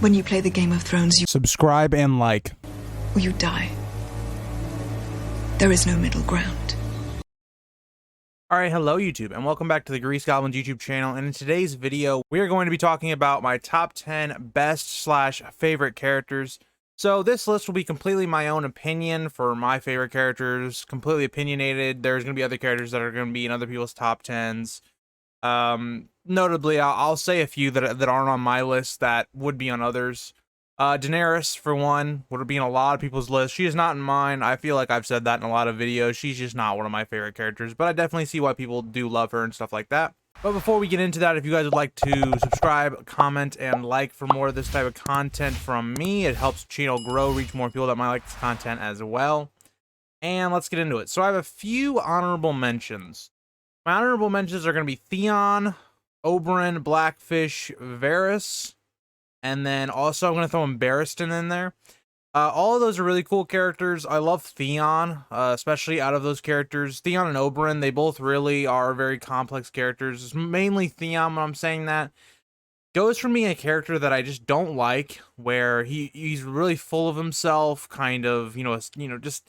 When you play the Game of Thrones, you Subscribe and like. or you die. There is no middle ground. Alright, hello YouTube, and welcome back to the Grease Goblins YouTube channel, and in today's video, we are going to be talking about my top 10 best/favorite characters. So this list will be completely my own opinion for my favorite characters, completely opinionated. There's going to be other characters that are going to be in other people's top 10s. Notably, I'll say a few that aren't on my list that would be on others. Daenerys, for one, would be in a lot of people's list. She is not in mine. I feel like I've said that in a lot of videos. She's just not one of my favorite characters, but I definitely see why people do love her and stuff like that. But before we get into that, if you guys would like to subscribe, comment, and like for more of this type of content from me, it helps the channel grow, reach more people that might like this content as well. And let's get into it. So I have a few honorable mentions. My honorable mentions are going to be Theon, Oberyn, Blackfish, Varys, and then also I'm going to throw in Barristan in there. All of those are really cool characters. I love Theon, especially out of those characters. Theon and Oberyn, they both really are very complex characters. It's mainly Theon when I'm saying that. Goes from being a character that I just don't like, where he's really full of himself, kind of, just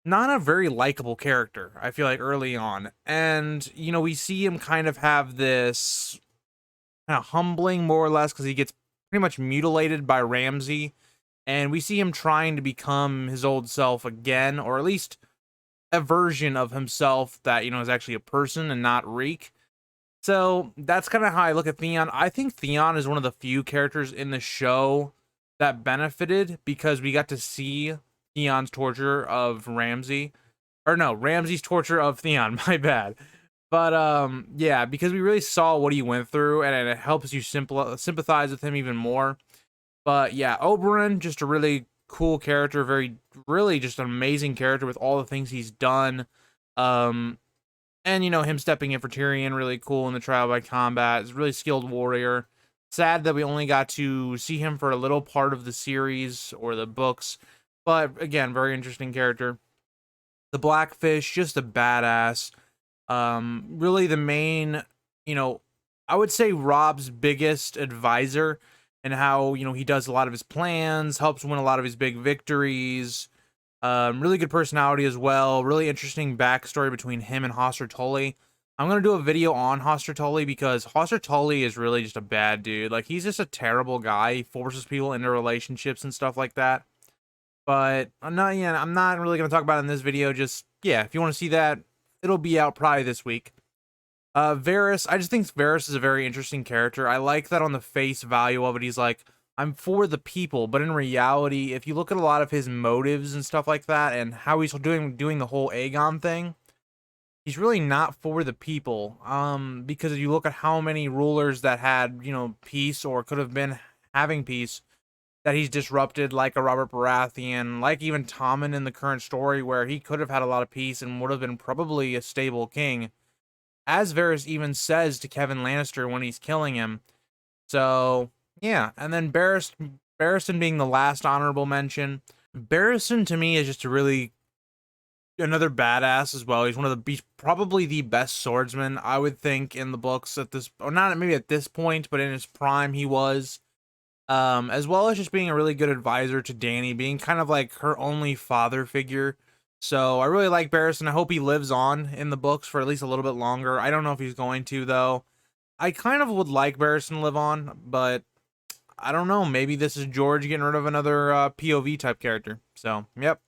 not a very likable character, I feel like, early on. And, we see him kind of have this kind of humbling, more or less, because he gets pretty much mutilated by Ramsay. And we see him trying to become his old self again, or at least a version of himself that, is actually a person and not Reek. So that's kind of how I look at Theon. I think Theon is one of the few characters in the show that benefited because we got to see Theon's torture of Ramsay. Or no, Ramsay's torture of Theon, my bad. But yeah, because we really saw what he went through, and it helps you sympathize with him even more. But yeah, Oberyn, just a really cool character, really just an amazing character with all the things he's done. And him stepping in for Tyrion, really cool in the trial by combat. He's a really skilled warrior. Sad that we only got to see him for a little part of the series or the books. But again, very interesting character. The Blackfish, just a badass. Really the main, I would say Rob's biggest advisor, and how, he does a lot of his plans, helps win a lot of his big victories. Really good personality as well. Really interesting backstory between him and Hoster Tully. I'm going to do a video on Hoster Tully because Hoster Tully is really just a bad dude. Like, he's just a terrible guy. He forces people into relationships and stuff like that. But I'm not really going to talk about it in this video. Just, yeah, if you want to see that, it'll be out probably this week. Varys, I just think Varys is a very interesting character. I like that on the face value of it. He's like, I'm for the people, but in reality, if you look at a lot of his motives and stuff like that, and how he's doing the whole Aegon thing, he's really not for the people. Because if you look at how many rulers that had, peace or could have been having peace, that he's disrupted, like a Robert Baratheon, like even Tommen in the current story, where he could have had a lot of peace and would have been probably a stable king, as Varys even says to Kevin Lannister when he's killing him. So yeah, and then Barristan being the last honorable mention. Barristan to me is just another badass as well. He's probably the best swordsman, I would think, in the books at this, or not maybe at this point, but in his prime he was. As well as just being a really good advisor to Dany, being kind of like her only father figure. So I really like Barristan. I hope he lives on in the books for at least a little bit longer. I don't know if he's going to, though. I kind of would like Barristan to live on, but I don't know. Maybe this is George getting rid of another POV type character. So, yep.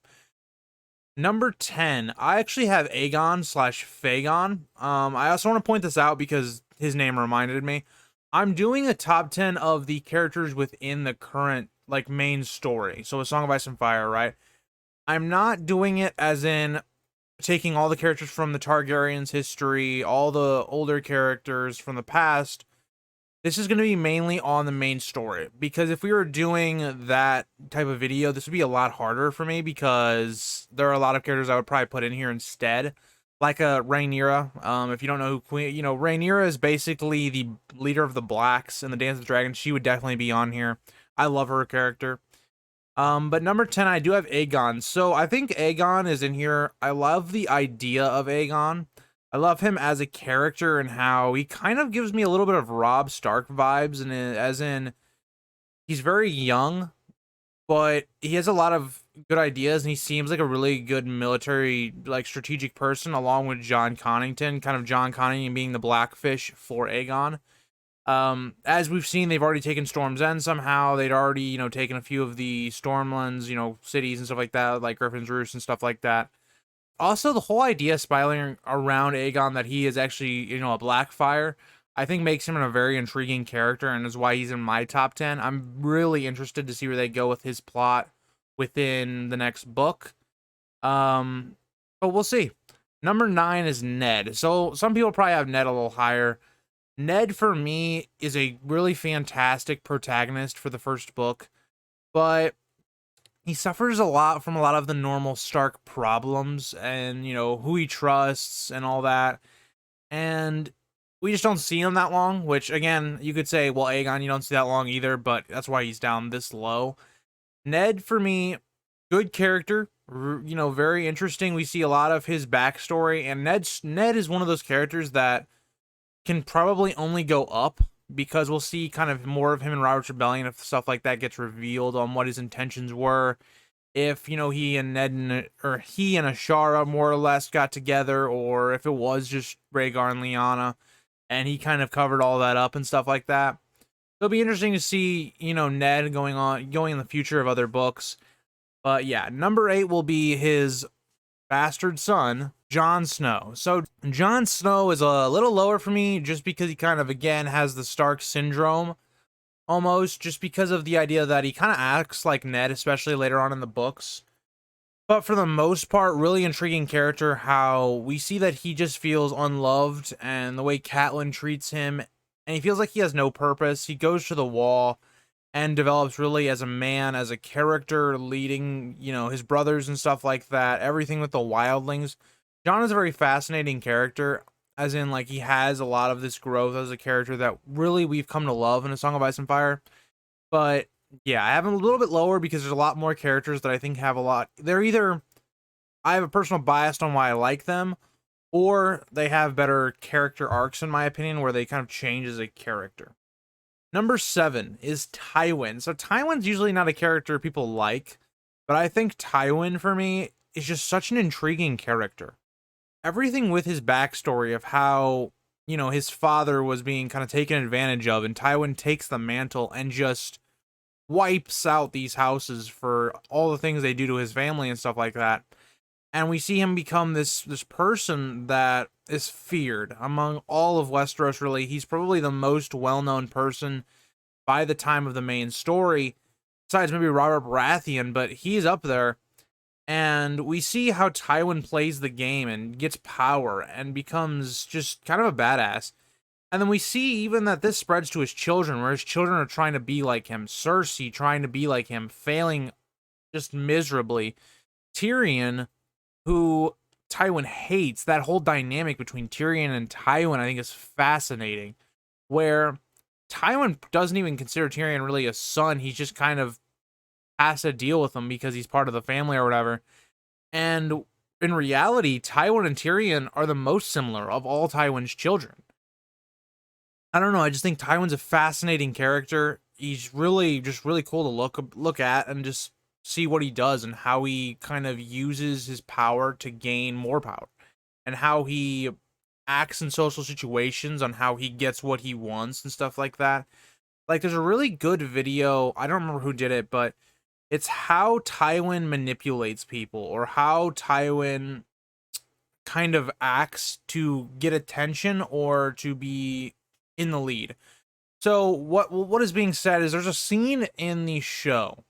Number 10, I actually have Aegon/Fagon. I also want to point this out because his name reminded me. I'm doing a top 10 of the characters within the current, main story. So A Song of Ice and Fire, right? I'm not doing it as in taking all the characters from the Targaryens' history, all the older characters from the past. This is going to be mainly on the main story. Because if we were doing that type of video, this would be a lot harder for me because there are a lot of characters I would probably put in here instead. Like Rhaenyra. If you don't know who Rhaenyra is basically the leader of the Blacks in the Dance of Dragons. She would definitely be on here. I love her character. But number 10, I do have Aegon. So I think Aegon is in here. I love the idea of Aegon. I love him as a character and how he kind of gives me a little bit of Robb Stark vibes, and as in He's very young, but he has a lot of good ideas, and he seems like a really good military, like, strategic person, along with John Connington, kind of John Connington being the Blackfish for Aegon. As we've seen, they've already taken Storm's End somehow. They'd already, taken a few of the Stormlands, cities and stuff like that, like Griffin's Roost and stuff like that. Also, the whole idea spiraling around Aegon that he is actually, a Blackfire, I think makes him a very intriguing character and is why he's in my top 10. I'm really interested to see where they go with his plot within the next book. But we'll see. Number 9 is Ned. So some people probably have Ned a little higher. Ned, for me, is a really fantastic protagonist for the first book, but he suffers a lot from a lot of the normal Stark problems and, who he trusts and all that. And we just don't see him that long, which, again, you could say, well, Aegon, you don't see that long either, but that's why he's down this low. Ned, for me, good character, very interesting. We see a lot of his backstory, and Ned is one of those characters that can probably only go up, because we'll see kind of more of him in Robert's Rebellion if stuff like that gets revealed on what his intentions were. If, he and he and Ashara more or less got together, or if it was just Rhaegar and Lyanna, and he kind of covered all that up and stuff like that. It'll be interesting to see, Ned going in the future of other books. But yeah, number 8 will be his bastard son, Jon Snow. So Jon Snow is a little lower for me just because he kind of, again, has the Stark syndrome, almost, just because of the idea that he kind of acts like Ned, especially later on in the books. But for the most part, really intriguing character, how we see that he just feels unloved, and the way Catelyn treats him, and he feels like he has no purpose. He goes to the wall and develops really as a man, as a character, leading, his brothers and stuff like that, everything with the wildlings. Jon is a very fascinating character, as in, like, he has a lot of this growth as a character that really we've come to love in A Song of Ice and Fire. But yeah, I have him a little bit lower because there's a lot more characters that I think have a lot. They're either, I have a personal bias on why I like them, or they have better character arcs, in my opinion, where they kind of change as a character. Number 7 is Tywin. So Tywin's usually not a character people like, but I think Tywin, for me, is just such an intriguing character. Everything with his backstory of how, his father was being kind of taken advantage of, and Tywin takes the mantle and just wipes out these houses for all the things they do to his family and stuff like that. And we see him become this person that is feared among all of Westeros, really. He's probably the most well-known person by the time of the main story, besides maybe Robert Baratheon, but he's up there. And we see how Tywin plays the game and gets power and becomes just kind of a badass. And then we see even that this spreads to his children, where his children are trying to be like him. Cersei trying to be like him, failing just miserably. Tyrion, who Tywin hates, that whole dynamic between Tyrion and Tywin, I think, is fascinating. Where Tywin doesn't even consider Tyrion really a son. He's just kind of has to deal with him because he's part of the family or whatever. And in reality, Tywin and Tyrion are the most similar of all Tywin's children. I don't know, I just think Tywin's a fascinating character. He's really cool to look at and just see what he does and how he kind of uses his power to gain more power, and how he acts in social situations, on how he gets what he wants and stuff like that. Like, there's a really good video, I don't remember who did it, but it's how Tywin manipulates people, or how Tywin kind of acts to get attention or to be in the lead. So what is being said is there's a scene in the show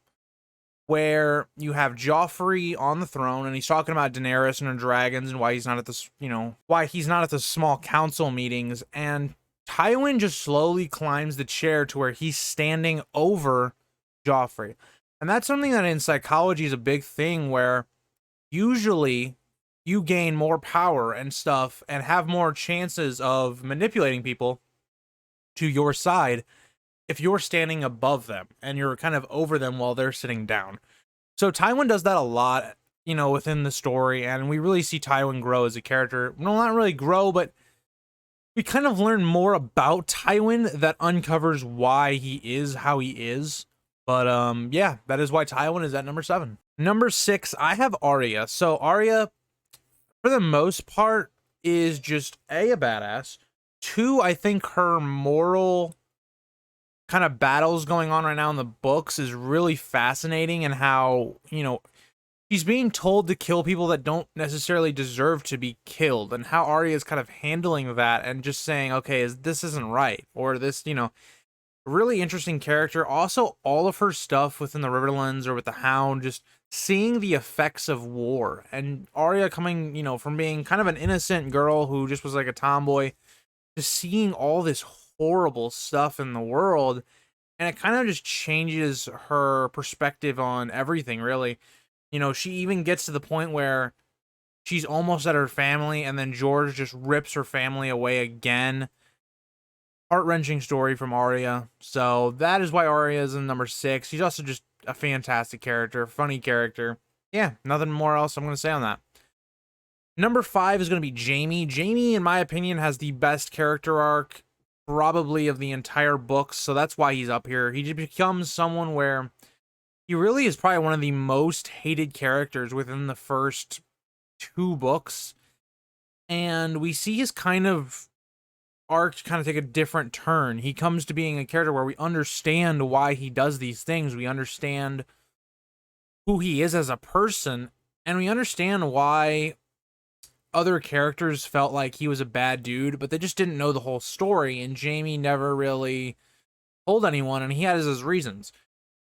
where you have Joffrey on the throne, and he's talking about Daenerys and her dragons and why he's not at this, why he's not at the small council meetings, and Tywin just slowly climbs the chair to where he's standing over Joffrey. And that's something that in psychology is a big thing, where usually you gain more power and stuff and have more chances of manipulating people to your side if you're standing above them and you're kind of over them while they're sitting down. So Tywin does that a lot, within the story, and we really see Tywin grow as a character. Well, not really grow, but we kind of learn more about Tywin that uncovers why he is how he is. But yeah, that is why Tywin is at number 7. Number 6, I have Arya. So Arya, for the most part, is just a badass. 2, I think her moral kind of battles going on right now in the books is really fascinating, and how, she's being told to kill people that don't necessarily deserve to be killed, and how Arya is kind of handling that and just saying, okay, this isn't right, or this, really interesting character. Also, all of her stuff within the Riverlands or with the Hound, just seeing the effects of war, and Arya coming, from being kind of an innocent girl who just was like a tomboy, just seeing all this horrible stuff in the world, and it kind of just changes her perspective on everything, really. She even gets to the point where she's almost at her family, and then George just rips her family away again. Heart-wrenching story from Arya. So that is why Arya is in number 6. She's also just a fantastic character, funny character. Yeah, nothing more else I'm going to say on that. Number 5 is going to be Jaime. Jaime, in my opinion, has the best character arc probably of the entire book, so that's why he's up here. He just becomes someone where he really is probably one of the most hated characters within the first 2 books, and we see his kind of arc kind of take a different turn. He comes to being a character where we understand why he does these things. We understand who he is as a person, and we understand why other characters felt like he was a bad dude, but they just didn't know the whole story, and Jaime never really told anyone, and he has his reasons.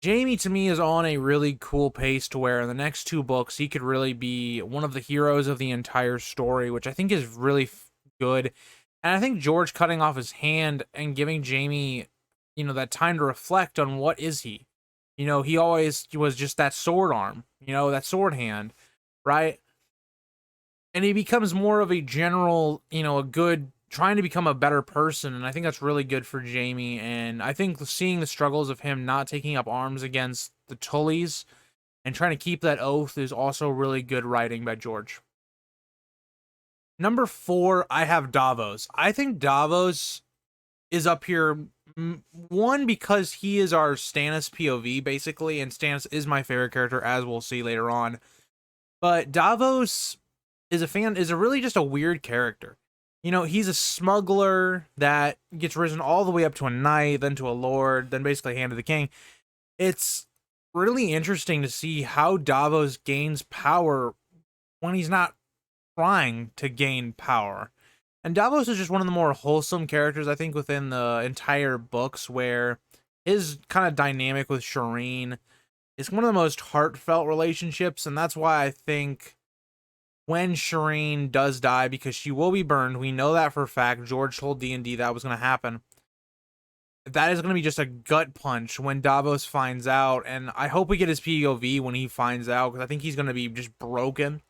Jaime, to me, is on a really cool pace to where in the next 2 books, he could really be one of the heroes of the entire story, which I think is really good. And I think George cutting off his hand and giving Jaime, that time to reflect on what is he. He always was just that sword arm, that sword hand, right? And he becomes more of a general, a good, trying to become a better person, and I think that's really good for Jaime. And I think seeing the struggles of him not taking up arms against the Tullys and trying to keep that oath is also really good writing by George. Number 4, I have Davos. I think Davos is up here, one, because he is our Stannis POV, basically, and Stannis is my favorite character, as we'll see later on. But Davos is really just a weird character. He's a smuggler that gets risen all the way up to a knight, then to a lord, then basically hand to the king. It's really interesting to see how Davos gains power when he's not trying to gain power. And Davos is just one of the more wholesome characters, I think, within the entire books, where his kind of dynamic with Shireen is one of the most heartfelt relationships, and that's why I think when Shireen does die, because she will be burned, we know that for a fact. George told D&D that was going to happen. That is going to be just a gut punch when Davos finds out, and I hope we get his POV when he finds out, because I think he's going to be just broken.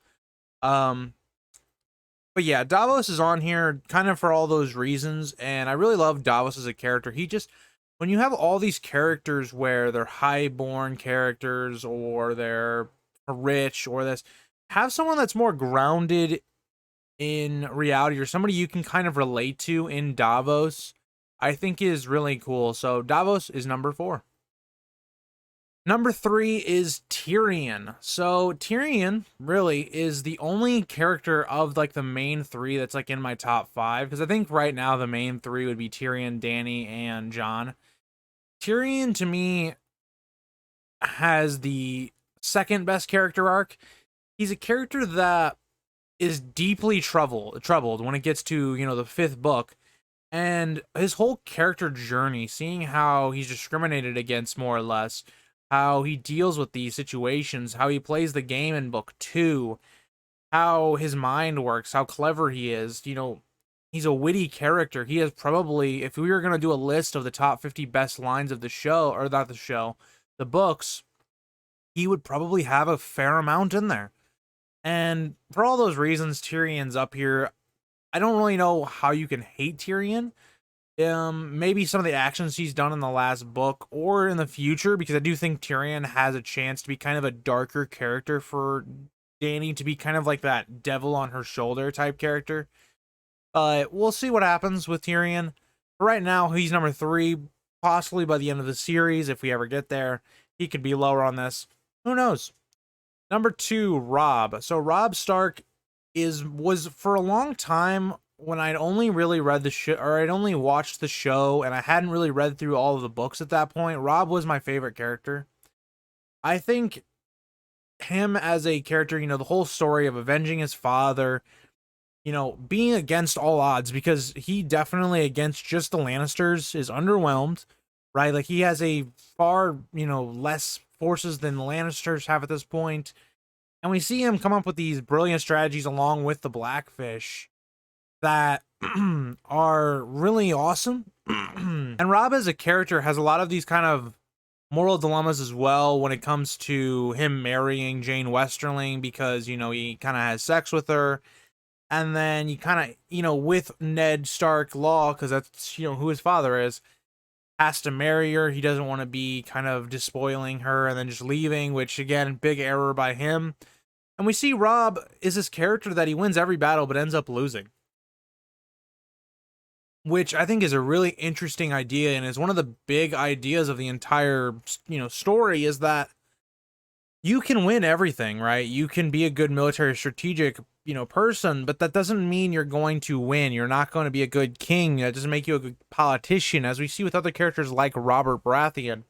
But yeah, Davos is on here kind of for all those reasons, and I really love Davos as a character. He just, when you have all these characters where they're high-born characters, or they're rich, or this, have someone that's more grounded in reality, or somebody you can kind of relate to in Davos, I think is really cool. So Davos is number 4. Number 3 is Tyrion. So Tyrion really is the only character of like the main 3 that's like in my top 5, because I think right now the main 3 would be Tyrion, Dany, and Jon. Tyrion, to me, has the second best character arc. He's a character that is deeply troubled when it gets to, the 5th book. And his whole character journey, seeing how he's discriminated against, more or less, how he deals with these situations, how he plays the game in book 2, how his mind works, how clever he is. He's a witty character. He has probably, if we were going to do a list of the top 50 best lines of the show, or not the show, the books, he would probably have a fair amount in there. And for all those reasons, Tyrion's up here. I don't really know how you can hate Tyrion. Maybe some of the actions he's done in the last book or in the future, because I do think Tyrion has a chance to be kind of a darker character for Dany to be kind of like that devil on her shoulder type character. We'll see what happens with Tyrion. But right now, he's number 3. possibly by the end of the series, if we ever get there, he could be lower on this. Who knows? Number 2, Robb. So Robb Stark was for a long time, when I'd only really read the show, or I'd only watched the show and I hadn't really read through all of the books at that point, Robb was my favorite character. I think him as a character, the whole story of avenging his father, being against all odds, because he definitely against just the Lannisters is underwhelmed, right? Like, he has a far, less forces than the Lannisters have at this point. And we see him come up with these brilliant strategies along with the Blackfish that are really awesome. And Robb as a character has a lot of these kind of moral dilemmas as well when it comes to him marrying Jane Westerling, because, he kind of has sex with her. And then you kind of, with Ned Stark Law, because that's, who his father is, has to marry her. He doesn't want to be kind of despoiling her and then just leaving, which, again, big error by him. And we see Robb is this character that he wins every battle but ends up losing, which I think is a really interesting idea, and is one of the big ideas of the entire, story, is that you can win everything, right? You can be a good military strategic, person, but that doesn't mean you're going to win. You're not going to be a good king. That doesn't make you a good politician, as we see with other characters like Robert Baratheon.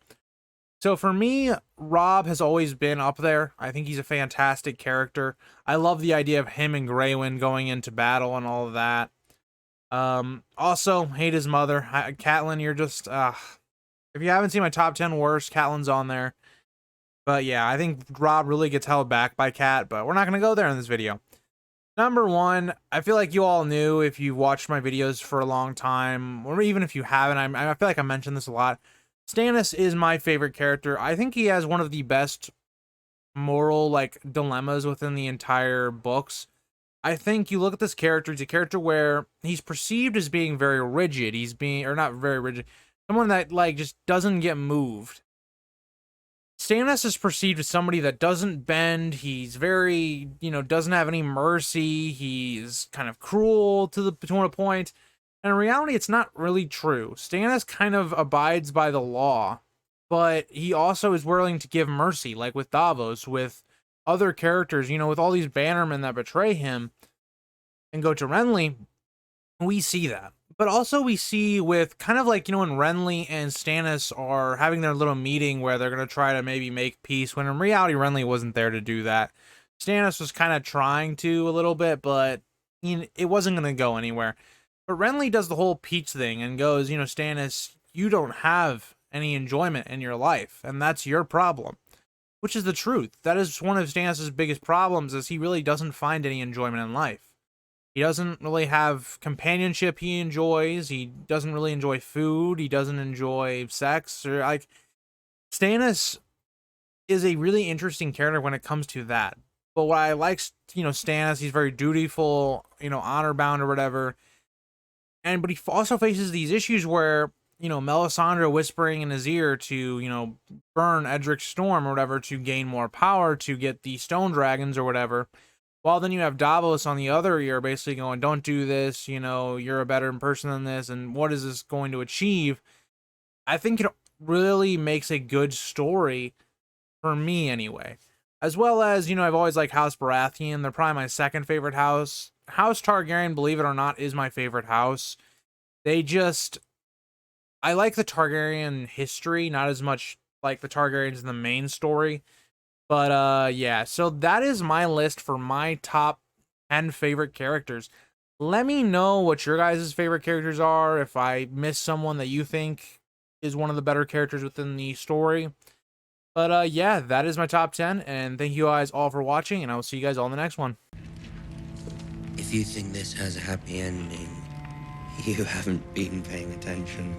So for me, Robb has always been up there. I think he's a fantastic character. I love the idea of him and Grey Wind going into battle and all of that. Also hate his mother. Catelyn, you're just, if you haven't seen my top 10 worst, Catelyn's on there. But yeah, I think Robb really gets held back by Cat, but we're not going to go there in this video. Number 1, I feel like you all knew if you've watched my videos for a long time, or even if you haven't, I feel like I mentioned this a lot. Stannis is my favorite character. I think he has one of the best moral, dilemmas within the entire books. I think you look at this character, he's a character where he's perceived as being very rigid. Or not very rigid, someone that, just doesn't get moved. Stannis is perceived as somebody that doesn't bend. He's very, doesn't have any mercy. He's kind of cruel to a point. And in reality, it's not really true. Stannis kind of abides by the law, but he also is willing to give mercy, like with Davos, with other characters, with all these bannermen that betray him and go to Renly. We see that. But also we see with kind of when Renly and Stannis are having their little meeting where they're going to try to maybe make peace, when in reality Renly wasn't there to do that. Stannis was kind of trying to a little bit, but it wasn't going to go anywhere. But Renly does the whole peace thing and goes, Stannis, you don't have any enjoyment in your life, and that's your problem. Which is the truth. That is one of Stannis' biggest problems, is he really doesn't find any enjoyment in life. He doesn't really have companionship he enjoys. He doesn't really enjoy food. He doesn't enjoy sex. Or Stannis is a really interesting character when it comes to that. But what I like, Stannis, he's very dutiful, honor bound or whatever. But he also faces these issues where, Melisandre whispering in his ear to, burn Edric Storm or whatever to gain more power to get the stone dragons or whatever. While then you have Davos on the other ear basically going, don't do this, you're a better person than this, and what is this going to achieve? I think it really makes a good story, for me anyway. As well as, I've always liked House Baratheon. They're probably my second favorite house. House Targaryen, believe it or not, is my favorite house. I like the Targaryen history, not as much like the Targaryens in the main story. But, yeah, so that is my list for my top 10 favorite characters. Let me know what your guys' favorite characters are, if I missed someone that you think is one of the better characters within the story. But, yeah, that is my top 10, and thank you guys all for watching, and I will see you guys all in the next one. If you think this has a happy ending, you haven't been paying attention.